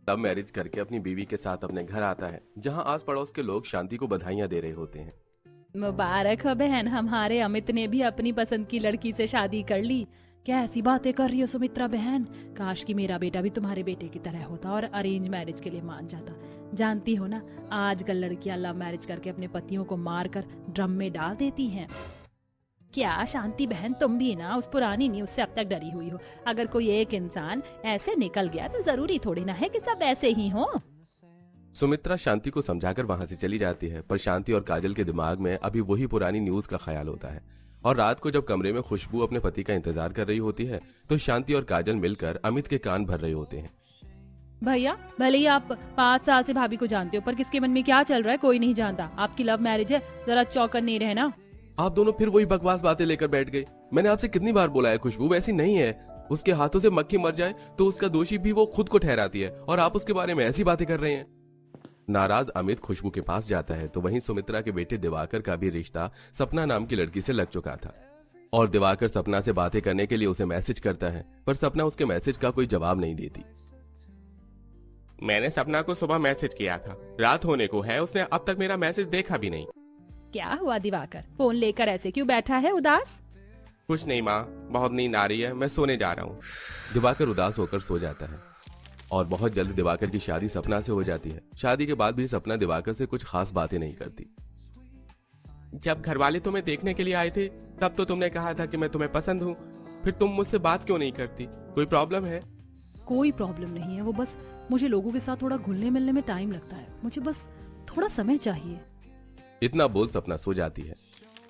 Love marriage करके अपनी बीवी के साथ अपने घर आता है, जहां आस पड़ोस के लोग शांति को बधाइयां दे रहे होते हैं। मुबारक हो बहन, हमारे अमित ने भी अपनी पसंद की लड़की से शादी कर ली। क्या ऐसी बातें कर रही हो सुमित्रा बहन? काश कि मेरा बेटा भी तुम्हारे बेटे की तरह होता और अरेंज मैरिज के लिए मान जाता। जानती हो ना, आजकल लड़कियां लव मैरिज करके अपने पतियों को मारकर ड्रम में डाल देती हैं। क्या शांति बहन, तुम भी ना उस पुरानी न्यूज से अब तक डरी हुई हो? अगर कोई एक इंसान ऐसे निकल गया तो जरूरी थोड़ी ना है कि सब ऐसे ही हो। सुमित्रा शांति को समझाकर वहां से चली जाती है, पर शांति और काजल के दिमाग में अभी वही पुरानी न्यूज का ख्याल होता है। और रात को जब कमरे में खुशबू अपने पति का इंतजार कर रही होती है, तो शांति और काजल मिलकर अमित के कान भर रहे होते हैं। भैया, भले ही आप 5 साल से भाभी को जानते हो, पर किसके मन में क्या चल रहा है कोई नहीं जानता। आपकी लव मैरिज है, जरा चौकन नहीं रहना। आप दोनों फिर वही बकवास बातें लेकर बैठ गए। मैंने आपसे कितनी बार बोला है, खुशबू वैसी नहीं है। उसके हाथों से मक्खी मर जाए तो उसका दोषी भी वो खुद को ठहराती है, और आप उसके बारे में ऐसी बातें कर रहे हैं। नाराज अमित खुशबू के पास जाता है तो वहीं सुमित्रा के बेटे दिवाकर का भी रिश्ता सपना नाम की लड़की से लग चुका था, और दिवाकर सपना से बातें करने के लिए उसे मैसेज करता है, पर सपना उसके मैसेज का कोई जवाब नहीं देती। मैंने सपना को सुबह मैसेज किया था, रात होने को है, उसने अब तक मेरा मैसेज देखा भी नहीं। क्या हुआ दिवाकर, फोन लेकर ऐसे क्यों बैठा है उदास? कुछ नहीं माँ, बहुत नींद आ रही है, मैं सोने जा रहा हूँ। दिवाकर उदास होकर सो जाता है, और बहुत जल्द दिवाकर की शादी सपना से हो जाती है। शादी के बाद भी सपना दिवाकर से कुछ खास बातें नहीं करती। जब घर वाले तुम्हें देखने के लिए आए थे, तब तो तुमने कहा था कि मैं तुम्हें पसंद हूँ, फिर तुम मुझसे बात क्यों नहीं करती? कोई प्रॉब्लम है? कोई प्रॉब्लम नहीं है, वो बस मुझे लोगों के साथ थोड़ा घुलने मिलने में टाइम लगता है। मुझे बस थोड़ा समय चाहिए। इतना बोल सपना सो जाती है।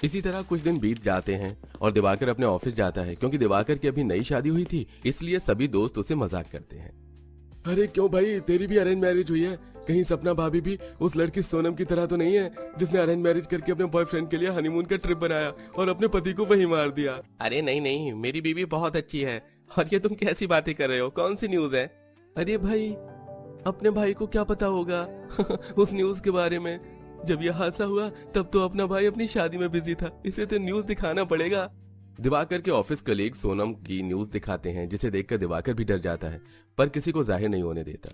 इसी तरह कुछ दिन बीत जाते हैं और दिवाकर अपने ऑफिस जाता है। क्योंकि दिवाकर की अभी नई शादी हुई थी, इसलिए सभी दोस्त उसे मजाक करते हैं। अरे क्यों भाई, तेरी भी अरेंज मैरिज हुई है? कहीं सपना भाभी भी उस लड़की सोनम की तरह तो नहीं है, जिसने अरेंज मैरिज करके अपने बॉयफ्रेंड के लिए हनीमून का ट्रिप बनाया और अपने पति को वहीं मार दिया? अरे नहीं नहीं, मेरी बीवी बहुत अच्छी है। और ये तुम कैसी बातें कर रहे हो? कौन सी न्यूज है? अरे भाई, अपने भाई को क्या पता होगा उस न्यूज के बारे में? जब यह हादसा हुआ तब तो अपना भाई अपनी शादी में बिजी था, इसे तो न्यूज दिखाना पड़ेगा। दिवाकर के ऑफिस कलीग सोनम की न्यूज दिखाते हैं, जिसे देखकर दिवाकर भी डर जाता है, पर किसी को जाहिर नहीं होने देता।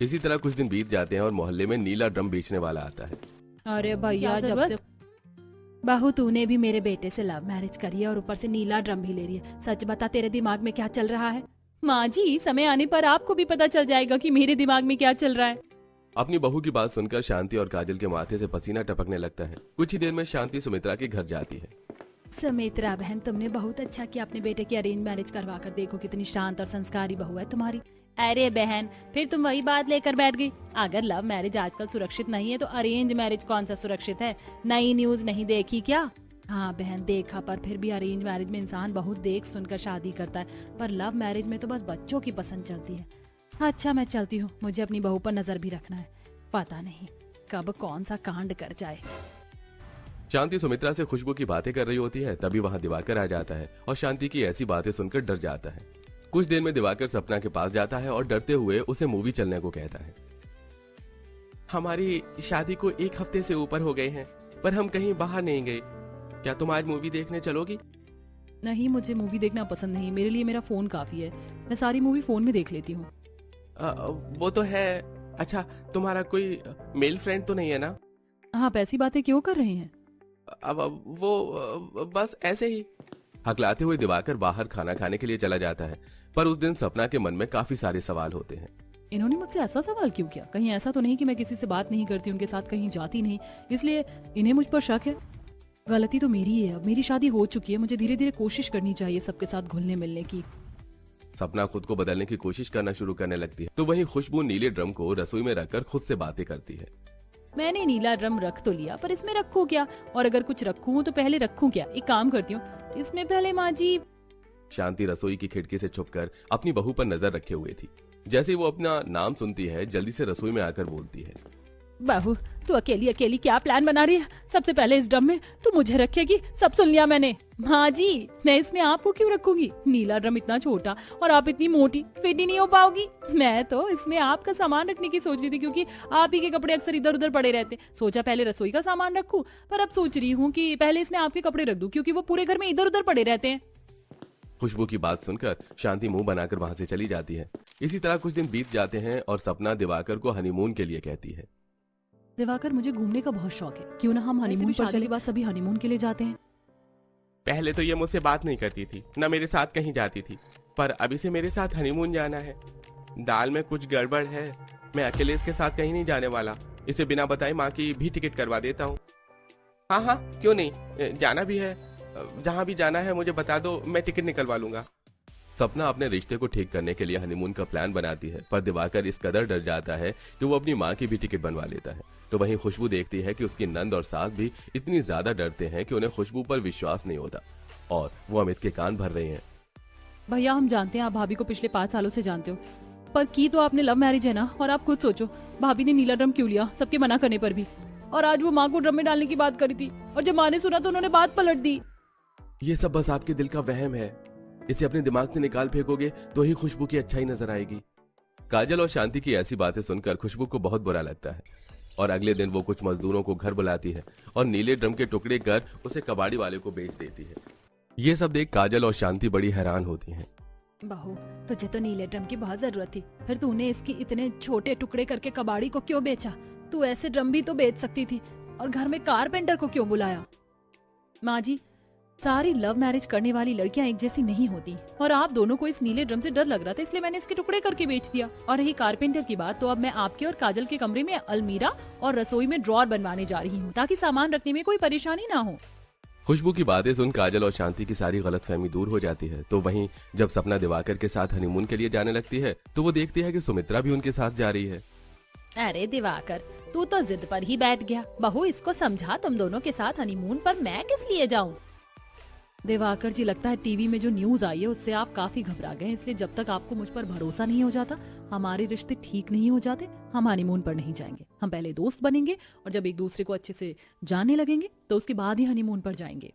इसी तरह कुछ दिन बीत जाते हैं और मोहल्ले में नीला ड्रम बेचने वाला आता है। अरे भैया, जब से बहू तूने भी मेरे बेटे से लव मैरिज करी है और ऊपर से नीला ड्रम भी ले रही है, सच बता तेरे दिमाग में क्या चल रहा है? माँ जी, समय आने पर आपको भी पता चल जाएगा कि मेरे दिमाग में क्या चल रहा है। अपनी बहू की बात सुनकर शांति और काजल के माथे से पसीना टपकने लगता है। कुछ ही देर में शांति सुमित्रा के घर जाती है। सुमित्रा बहन, तुमने बहुत अच्छा किया अपने बेटे की अरेंज मैरिज करवा कर। देखो कितनी शांत और संस्कारी बहू है तुम्हारी। अरे बहन, फिर तुम वही बात लेकर बैठ गई। अगर लव मैरिज आजकल सुरक्षित नहीं है तो अरेंज मैरिज कौन सा सुरक्षित है? नई न्यूज नहीं देखी क्या? हाँ बहन, देखा, पर फिर भी अरेंज मैरिज में इंसान बहुत देख सुनकर शादी करता है, पर लव मैरिज में तो बस बच्चों की पसंद चलती है। अच्छा, मैं चलती हूँ, मुझे अपनी बहू पर नजर भी रखना है। पता नहीं कब कौन सा कांड कर जाए। शांति सुमित्रा से खुशबू की बातें कर रही होती है, तभी वहां दिवाकर आ जाता है और शांति की ऐसी बातें सुनकर डर जाता है। कुछ देर में दिवाकर सपना के पास जाता है और डरते हुए उसे मूवी चलने को कहता है। हमारी शादी को 1 हफ्ते से ऊपर हो गए हैं, पर हम कहीं बाहर नहीं गए। क्या तुम आज मूवी देखने चलोगी? नहीं, मुझे मूवी देखना पसंद नहीं। मेरे लिए मेरा फोन काफी है, मैं सारी मूवी फोन में देख लेती हूँ। वो तो है। अच्छा, तुम्हारा कोई मेल फ्रेंड तो नहीं है ना? हाँ, ऐसी बातें क्यों कर रहे हैं? अब वो बस ऐसे ही। हकलाते हुए दिवाकर बाहर खाना खाने के लिए चला जाता है, पर उस दिन सपना के मन में काफी सारे सवाल होते हैं। इन्होंने मुझसे ऐसा सवाल क्यों किया? कहीं ऐसा तो नहीं कि मैं किसी से बात नहीं करती, उनके साथ कहीं जाती नहीं, इसलिए इन्हें मुझ पर शक है? गलती तो मेरी है। अब मेरी शादी हो चुकी है, मुझे धीरे धीरे कोशिश करनी चाहिए सबके साथ घुलने मिलने की। सपना खुद को बदलने की कोशिश करना शुरू करने लगती है, तो वहीं खुशबू नीले ड्रम को रसोई में रखकर खुद से बातें करती है। मैंने नीला ड्रम रख तो लिया, पर इसमें रखूं क्या? और अगर कुछ रखूं तो पहले रखूं क्या? एक काम करती हूँ, इसमें पहले माँ जी। शांति रसोई की खिड़की से छुपकर अपनी बहू पर नजर रखे हुए थी। जैसे वो अपना नाम सुनती है, जल्दी से रसोई में आकर बोलती है। बहू, तू अकेली अकेली क्या प्लान बना रही है? सबसे पहले इस ड्रम में तू मुझे रखेगी, सब सुन लिया मैंने। माँ जी, मैं इसमें आपको क्यों रखूंगी? नीला ड्रम इतना छोटा और आप इतनी मोटी, फिट ही नहीं हो पाओगी। मैं तो इसमें आपका सामान रखने की सोच रही थी, क्योंकि आप ही के कपड़े अक्सर इधर उधर पड़े रहते। सोचा पहले रसोई का सामान रखूं, पर अब सोच रही हूँ कि पहले इसमें आपके कपड़े रख दूं, क्योंकि वो पूरे घर में इधर उधर पड़े रहते हैं। खुशबू की बात सुनकर शांति मुंह बनाकर वहां से चली जाती है। इसी तरह कुछ दिन बीत जाते हैं और सपना दिवाकर को हनीमून के लिए कहती है। दिवाकर, मुझे घूमने का बहुत शौक है, क्यों ना हम हनीमून पर चले? बात सभी हनीमून के लिए जाते हैं। पहले तो ये मुझसे बात नहीं करती थी, न मेरे साथ कहीं जाती थी, पर अभी से मेरे साथ हनीमून जाना है। दाल में कुछ गड़बड़ है, मैं अकेले इसके साथ कहीं नहीं जाने वाला। इसे बिना बताए माँ की भी टिकट करवा देता हूँ। हाँ हाँ, क्यों नहीं, जाना भी है। जहाँ भी जाना है मुझे बता दो, मैं टिकट निकलवा लूंगा। सपना अपने रिश्ते को ठीक करने के लिए हनीमून का प्लान बनाती है, पर दिवाकर इस कदर डर जाता है कि वो अपनी माँ की भी टिकट बनवा लेता है। तो वहीं खुशबू देखती है कि उसकी नंद और सास भी इतनी ज्यादा डरते हैं कि उन्हें खुशबू पर विश्वास नहीं होता और वो अमित के कान भर रहे हैं। भैया, हम जानते हैं आप भाभी को पिछले 5 सालों से जानते हो, पर की तो आपने लव मैरिज है ना। और आप खुद सोचो, भाभी ने नीला ड्रम क्यों लिया, सबके मना करने पर भी। और आज वो माँ को ड्रम में डालने की बात करी थी, और जब माँ ने सुना तो उन्होंने बात पलट दी। ये सब बस आपके दिल का वहम है, इसे अपने दिमाग से निकाल फेंकोगे तो ही खुशबू की अच्छाई नजर आएगी। काजल और शांति की ऐसी बातें सुनकर खुशबू को बहुत बुरा लगता है और अगले दिन वो कुछ मजदूरों को घर बुलाती है और नीले ड्रम के टुकड़े कर उसे कबाड़ी वाले को बेच देती है। ये सब देख काजल और शांति बड़ी हैरान होती हैं। बहू, तुझे तो नीले ड्रम की बहुत जरूरत थी, फिर तूने इसकी इतने छोटे टुकड़े करके कबाड़ी को क्यों बेचा? तू ऐसे ड्रम भी तो बेच सकती थी, और घर में कारपेंटर को क्यों बुलाया? माँ जी, सारी लव मैरिज करने वाली लड़कियां एक जैसी नहीं होती, और आप दोनों को इस नीले ड्रम से डर लग रहा था, इसलिए मैंने इसके टुकड़े करके बेच दिया। और रही कारपेंटर की बात, तो अब मैं आपके और काजल के कमरे में अलमीरा और रसोई में ड्रॉर बनवाने जा रही हूँ, ताकि सामान रखने में कोई परेशानी ना हो। खुशबू की बातें सुन काजल और शांति की सारी गलतफहमी दूर हो जाती है। तो वहीं जब सपना दिवाकर के साथ हनीमून के लिए जाने लगती है तो वो देखती है कि सुमित्रा भी उनके साथ जा रही है। अरे दिवाकर, तू तो जिद पर ही बैठ गया। बहू, इसको समझा, तुम दोनों के साथ हनीमून पर मैं किस लिए जाऊं? दिवाकर जी, लगता है टीवी में जो न्यूज आई है उससे आप काफी घबरा गए, इसलिए जब तक आपको मुझ पर भरोसा नहीं हो जाता, हमारे रिश्ते ठीक नहीं हो जाते, हम हनीमून पर नहीं जाएंगे। हम पहले दोस्त बनेंगे और जब एक दूसरे को अच्छे से जानने लगेंगे तो उसके बाद ही हनीमून पर जाएंगे।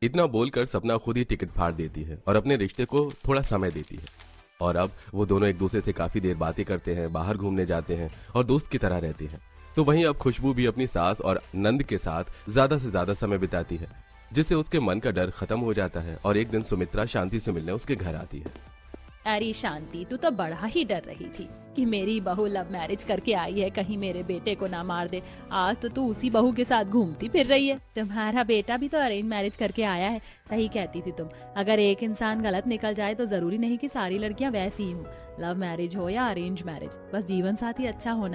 इतना बोलकर सपना खुद ही टिकट फाड़ देती है और अपने रिश्ते को थोड़ा समय देती है। और अब वो दोनों एक दूसरे से काफी देर बातें करते हैं, बाहर घूमने जाते हैं और दोस्त की तरह रहते हैं। तो वहीं अब खुशबू भी अपनी सास और नंद के साथ ज्यादा से ज्यादा समय बिताती है, जिससे उसके मन का डर खत्म हो जाता है। और एक दिन सुमित्रा शांति से मिलने उसके घर आती है। अरे शांति, तू तो बड़ा ही डर रही थी कि मेरी बहू लव मैरिज करके आई है, कहीं मेरे बेटे को ना मार दे। आज तो तू उसी बहू के साथ घूमती फिर रही है। तुम्हारा बेटा भी तो अरेंज मैरिज करके आया है। सही कहती थी तुम, अगर एक इंसान गलत निकल जाए तो जरूरी नहीं कि सारी लड़कियां वैसी ही हों। लव मैरिज हो या अरेंज मैरिज, बस जीवन साथी अच्छा होना